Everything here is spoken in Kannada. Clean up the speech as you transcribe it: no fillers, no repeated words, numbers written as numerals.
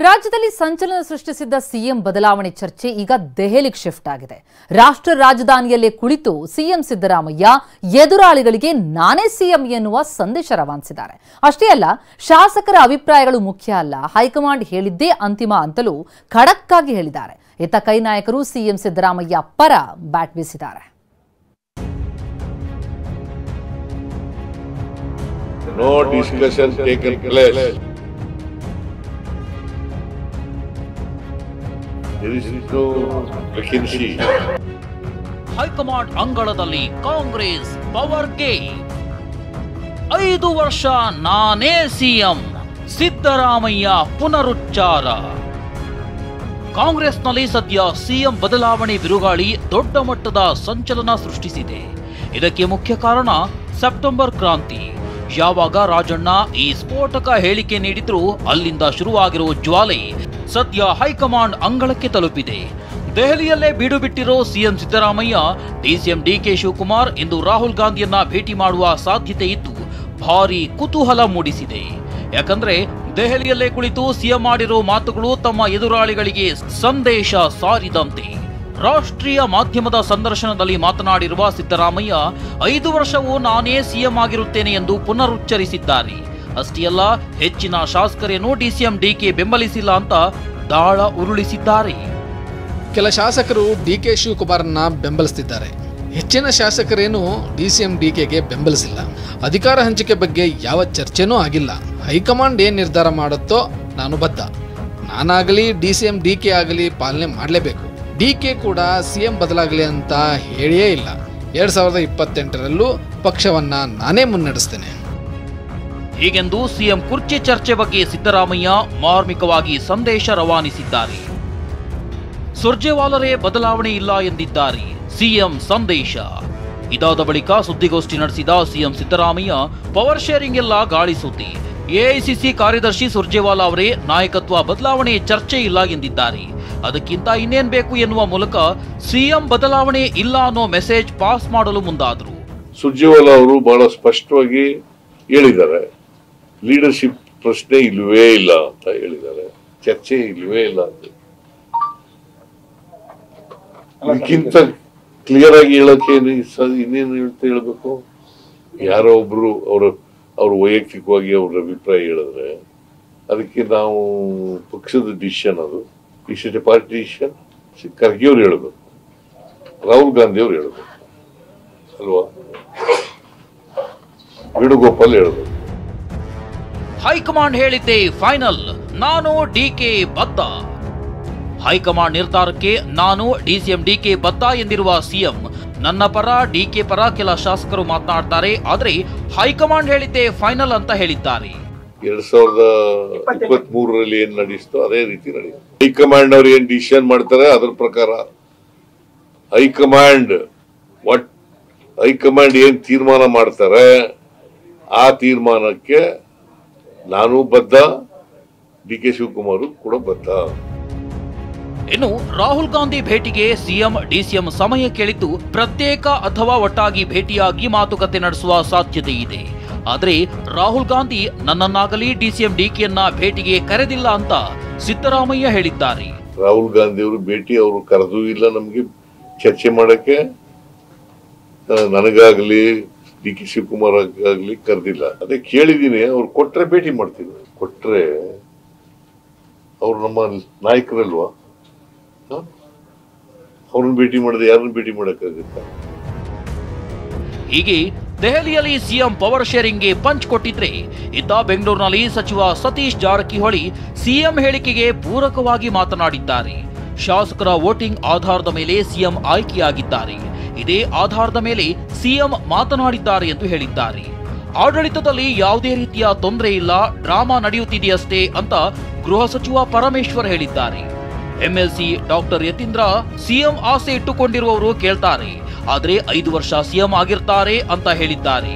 ರಾಜ್ಯದಲ್ಲಿ ಸಂಚಲನ ಸೃಷ್ಟಿಸಿದ್ದ ಸಿಎಂ ಬದಲಾವಣೆ ಚರ್ಚೆ ಈಗ ದೆಹಲಿಗೆ ಶಿಫ್ಟ್ ಆಗಿದೆ. ರಾಷ್ಟ್ರ ರಾಜಧಾನಿಯಲ್ಲೇ ಕುಳಿತು ಸಿಎಂ ಸಿದ್ದರಾಮಯ್ಯ ಎದುರಾಳಿಗಳಿಗೆ ನಾನೇ ಸಿಎಂ ಎನ್ನುವ ಸಂದೇಶ ರವಾನಿಸಿದ್ದಾರೆ. ಅಷ್ಟೇ ಅಲ್ಲ, ಶಾಸಕರ ಅಭಿಪ್ರಾಯಗಳು ಮುಖ್ಯ ಅಲ್ಲ, ಹೈಕಮಾಂಡ್ ಹೇಳಿದ್ದೇ ಅಂತಿಮ ಅಂತಲೂ ಖಡಕ್ ಆಗಿ ಹೇಳಿದ್ದಾರೆ. ಇತ್ತ ಕೈ ನಾಯಕರು ಸಿಎಂ ಸಿದ್ದರಾಮಯ್ಯ ಪರ ಬ್ಯಾಟ್ ಬೀಸಿದ್ದಾರೆ. No discussion taken place. There is no vacancy. High command ಅಂಗಳದಲ್ಲಿ ಕಾಂಗ್ರೆಸ್ ಪವರ್ಗೆ 5 ವರ್ಷ ನಾನೇ ಸಿಎಂ, ಸಿದ್ದರಾಮಯ್ಯ ಪುನರುಚ್ಚಾರ. ಕಾಂಗ್ರೆಸ್ನಲ್ಲಿ ಸದ್ಯ ಸಿಎಂ ಬದಲಾವಣೆ ಬಿರುಗಾಳಿ ದೊಡ್ಡ ಮಟ್ಟದ ಸಂಚಲನ ಸೃಷ್ಟಿಸಿದೆ. ಇದಕ್ಕೆ ಮುಖ್ಯ ಕಾರಣ ಸೆಪ್ಟೆಂಬರ್ ಕ್ರಾಂತಿ. ಯಾವಾಗ ರಾಜಣ್ಣ ಈ ಸ್ಫೋಟಕ ಹೇಳಿಕೆ ನೀಡಿದ್ರು ಅಲ್ಲಿಂದ ಶುರುವಾಗಿರೋ ಜ್ವಾಲೆ ಸದ್ಯ ಹೈಕಮಾಂಡ್ ಅಂಗಳಕ್ಕೆ ತಲುಪಿದೆ. ದೆಹಲಿಯಲ್ಲೇ ಬೀಡು ಬಿಟ್ಟಿರೋ CM Siddaramaiah DCM DK Shivakumar ಇಂದು ರಾಹುಲ್ ಗಾಂಧಿಯನ್ನ ಭೇಟಿ ಮಾಡುವ ಸಾಧ್ಯತೆ ಇದ್ದು ಭಾರೀ ಕುತೂಹಲ ಮೂಡಿಸಿದೆ. ಯಾಕಂದ್ರೆ ದೆಹಲಿಯಲ್ಲೇ ಕುಳಿತು ಸಿಎಂ ಮಾಡಿರೋ ಮಾತುಗಳು ತಮ್ಮ ಎದುರಾಳಿಗಳಿಗೆ ಸಂದೇಶ ಸಾರಿದಂತೆ. ರಾಷ್ಟ್ರೀಯ ಮಾಧ್ಯಮದ ಸಂದರ್ಶನದಲ್ಲಿ ಮಾತನಾಡಿರುವ ಸಿದ್ದರಾಮಯ್ಯ 5 ವರ್ಷವೂ ನಾನೇ ಸಿಎಂ ಆಗಿರುತ್ತೇನೆ ಎಂದು ಪುನರುಚ್ಚರಿಸಿದ್ದಾರೆ. ಅಷ್ಟೇ ಅಲ್ಲ, ಹೆಚ್ಚಿನ ಶಾಸಕರೇನು ಡಿಸಿಎಂ ಡಿಕೆ ಬೆಂಬಲಿಸಿಲ್ಲ ಅಂತ ದಾಳ ಉರುಳಿಸಿದ್ದಾರೆ. ಕೆಲ ಶಾಸಕರು ಡಿಕೆ ಶಿವಕುಮಾರ್ನ ಬೆಂಬಲಿಸುತ್ತಿದ್ದಾರೆ. ಹೆಚ್ಚಿನ ಶಾಸಕರೇನು ಡಿಸಿಎಂ ಡಿಕೆಗೆ ಬೆಂಬಲಿಸಿಲ್ಲ. ಅಧಿಕಾರ ಹಂಚಿಕೆ ಬಗ್ಗೆ ಯಾವ ಚರ್ಚೆನೂ ಆಗಿಲ್ಲ. ಹೈಕಮಾಂಡ್ ಏನ್ ನಿರ್ಧಾರ ಮಾಡುತ್ತೋ ನಾನು ಬದ್ಧ. ನಾನಾಗಲಿ ಡಿಸಿಎಂ ಡಿಕೆ ಆಗಲಿ ಪಾಲನೆ ಮಾಡಲೇಬೇಕು. ಡಿಕೆ ಕೂಡ ಸಿಎಂ ಬದಲಾಗಲಿ ಅಂತ ಹೇಳಿಯೇ ಇಲ್ಲ. 2028ರಲ್ಲೂ ಪಕ್ಷವನ್ನ ನಾನೇ ಮುನ್ನಡೆಸ್ತೇನೆ. ಹೀಗೆಂದು ಸಿಎಂ ಕುರ್ಚಿ ಚರ್ಚೆ ಬಗ್ಗೆ ಸಿದ್ದರಾಮಯ್ಯ ಮಾರ್ಮಿಕವಾಗಿ ಸಂದೇಶ ರವಾನಿಸಿದ್ದಾರೆ. ಸುರ್ಜೇವಾಲರೇ ಬದಲಾವಣೆ ಇಲ್ಲ ಎಂದಿದ್ದಾರೆ ಸಿಎಂ ಸಂದೇಶ. ಇದಾದ ಬಳಿಕ ಸುದ್ದಿಗೋಷ್ಠಿ ನಡೆಸಿದ ಸಿಎಂ ಸಿದ್ದರಾಮಯ್ಯ ಪವರ್ ಶೇರಿಂಗ್ ಎಲ್ಲ ಗಾಳಿ ಸುದ್ದಿ. ಎಐಸಿಸಿ ಕಾರ್ಯದರ್ಶಿ ಸುರ್ಜೇವಾಲಾ ಅವರೇ ನಾಯಕತ್ವ ಬದಲಾವಣೆ ಚರ್ಚೆ ಇಲ್ಲ ಎಂದಿದ್ದಾರೆ. ಅದಕ್ಕಿಂತ ಇನ್ನೇನ್ ಬೇಕು ಎನ್ನುವ ಮೂಲಕ ಸಿಎಂ ಬದಲಾವಣೆ ಇಲ್ಲ ಅನ್ನೋ ಮೆಸೇಜ್ ಪಾಸ್ ಮಾಡಲು ಮುಂದಾದ್ರು. ಸುರ್ಜೇವಾಲಾ ಅವರು ಬಹಳ ಸ್ಪಷ್ಟವಾಗಿ ಹೇಳಿದ್ದಾರೆ, ಲೀಡರ್ಶಿಪ್ ಪ್ರಶ್ನೆ ಇಲ್ಲವೇ ಇಲ್ಲ ಅಂತ ಹೇಳಿದ್ದಾರೆ, ಚರ್ಚೆ ಇಲ್ಲವೇ ಇಲ್ಲ ಅಂತ. ಅದಕ್ಕಿಂತ ಕ್ಲಿಯರ್ ಆಗಿ ಹೇಳಕ್ಕೆ ಇನ್ನೇನು ಹೇಳ್ಬೇಕು? ಯಾರೋ ಒಬ್ರು ಅವರು ವೈಯಕ್ತಿಕವಾಗಿ ಅವ್ರ ಅಭಿಪ್ರಾಯ ಹೇಳಿದ್ರೆ ಅದಕ್ಕೆ ನಾವು ಪಕ್ಷದ ಡಿಸಿಷನ್, ಅದು ಪಾರ್ಟಿ ಡಿಸಿಷನ್. ಖರ್ಗೆ ಅವ್ರು ಹೇಳ್ಬೇಕು, ರಾಹುಲ್ ಗಾಂಧಿ ಅವ್ರು ಹೇಳ್ಬೇಕು ಅಲ್ವಾ, ವೇಣುಗೋಪಾಲ್ ಹೇಳ್ಬೇಕು. ಹೈಕಮಾಂಡ್ ಹೇಳಿದ್ದೆ ಫೈನಲ್, ನಾನು ಡಿಕೆ ಬದ್ಧ. ಹೈಕಮಾಂಡ್ ನಿರ್ಧಾರಕ್ಕೆ ನಾನು ಡಿಸಿಎಂ ಡಿಕೆ ಬದ್ಧ ಎಂದಿರುವ ಸಿಎಂ, ನನ್ನ ಪರ ಡಿಕೆ ಪರ ಕೆಲ ಶಾಸಕರು ಮಾತನಾಡ್ತಾರೆ, ಆದ್ರೆ ಹೈಕಮಾಂಡ್ ಹೇಳಿದ್ದೆ ಫೈನಲ್ ಅಂತ ಹೇಳಿದ್ದಾರೆ. 2023ರಲ್ಲಿ ಏನ್ ನಡೆಯಿಸ್ತೋ ಅದೇ ರೀತಿ ನಡೆಯುತ್ತೆ. ಹೈಕಮಾಂಡ್ ಅವ್ರು ಏನ್ ಡಿಸಿಷನ್ ಮಾಡ್ತಾರೆ ಅದ್ರ ಪ್ರಕಾರ ಹೈಕಮಾಂಡ್ ಏನ್ ತೀರ್ಮಾನ ಮಾಡ್ತಾರೆ ಆ ತೀರ್ಮಾನಕ್ಕೆ ನಾನು ಬದ್ಧ, ಡಿಕೆ ಶಿವಕುಮಾರ್ ಕೂಡ ಬದ್ಧ. ಇನ್ನು ರಾಹುಲ್ ಗಾಂಧಿ ಭೇಟಿಗೆ ಸಿಎಂ ಡಿಸಿಎಂ ಸಮಯ ಕೇಳಿದ್ದು ಪ್ರತ್ಯೇಕ ಅಥವಾ ಒಟ್ಟಾಗಿ ಭೇಟಿಯಾಗಿ ಮಾತುಕತೆ ನಡೆಸುವ ಸಾಧ್ಯತೆ ಇದೆ. ಆದ್ರೆ ರಾಹುಲ್ ಗಾಂಧಿ ನನ್ನನ್ನಾಗಲಿ ಡಿಸಿಎಂ ಡಿಕೆಯನ್ನ ಭೇಟಿಗೆ ಕರೆದಿಲ್ಲ ಅಂತ ಸಿದ್ದರಾಮಯ್ಯ ಹೇಳಿದ್ದಾರೆ. ರಾಹುಲ್ ಗಾಂಧಿ ಅವರು ಭೇಟಿ ಅವರು ಕರೆದೂ ಇಲ್ಲ, ನಮ್ಗೆ ಚರ್ಚೆ ಮಾಡಕ್ಕೆ ನನಗಾಗ್ಲಿ ಡಿ ಕೆ ಶಿವಕುಮಾರ್ ಆಗ್ಲಿ ಕರೆದಿಲ್ಲ. ಅದೇ ಕೇಳಿದೀನಿ, ಅವ್ರು ಕೊಟ್ರೆ ಭೇಟಿ ಮಾಡ್ತೀವಿ. ಕೊಟ್ರೆ ಅವ್ರು ನಮ್ಮ ನಾಯಕರಲ್ವಾ, ಅವ್ರನ್ನ ಭೇಟಿ ಮಾಡದೆ ಯಾರನ್ನ ಭೇಟಿ ಮಾಡಕ್ಕಾಗುತ್ತಾ? ಹೀಗೆ ದೆಹಲಿಯಲ್ಲಿ ಸಿಎಂ ಪವರ್ ಶೇರಿಂಗ್ಗೆ ಪಂಚ್ ಕೊಟ್ಟಿದ್ರೆ, ಇತ್ತ ಬೆಂಗಳೂರಿನಲ್ಲಿ ಸಚಿವ ಸತೀಶ್ ಜಾರಕಿಹೊಳಿ ಸಿಎಂ ಹೇಳಿಕೆಗೆ ಪೂರಕವಾಗಿ ಮಾತನಾಡಿದ್ದಾರೆ. ಶಾಸಕರ ವೋಟಿಂಗ್ ಆಧಾರದ ಮೇಲೆ ಸಿಎಂ ಆಯ್ಕೆಯಾಗಿದ್ದಾರೆ, ಇದೇ ಆಧಾರದ ಮೇಲೆ ಸಿಎಂ ಮಾತನಾಡಿದ್ದಾರೆ ಎಂದು ಹೇಳಿದ್ದಾರೆ. ಆಡಳಿತದಲ್ಲಿ ಯಾವುದೇ ರೀತಿಯ ತೊಂದರೆ ಇಲ್ಲ, ಡ್ರಾಮಾ ನಡೆಯುತ್ತಿದೆಯಷ್ಟೇ ಅಂತ ಗೃಹ ಸಚಿವ ಪರಮೇಶ್ವರ್ ಹೇಳಿದ್ದಾರೆ. ಎಂಎಲ್ಸಿ ಡಾಕ್ಟರ್ ಯತೀಂದ್ರ ಸಿಎಂ ಆಸೆ ಇಟ್ಟುಕೊಂಡಿರುವವರು ಕೇಳ್ತಾರೆ, ಆದ್ರೆ 5 ವರ್ಷ ಸಿಎಂ ಆಗಿರ್ತಾರೆ ಅಂತ ಹೇಳಿದ್ದಾರೆ.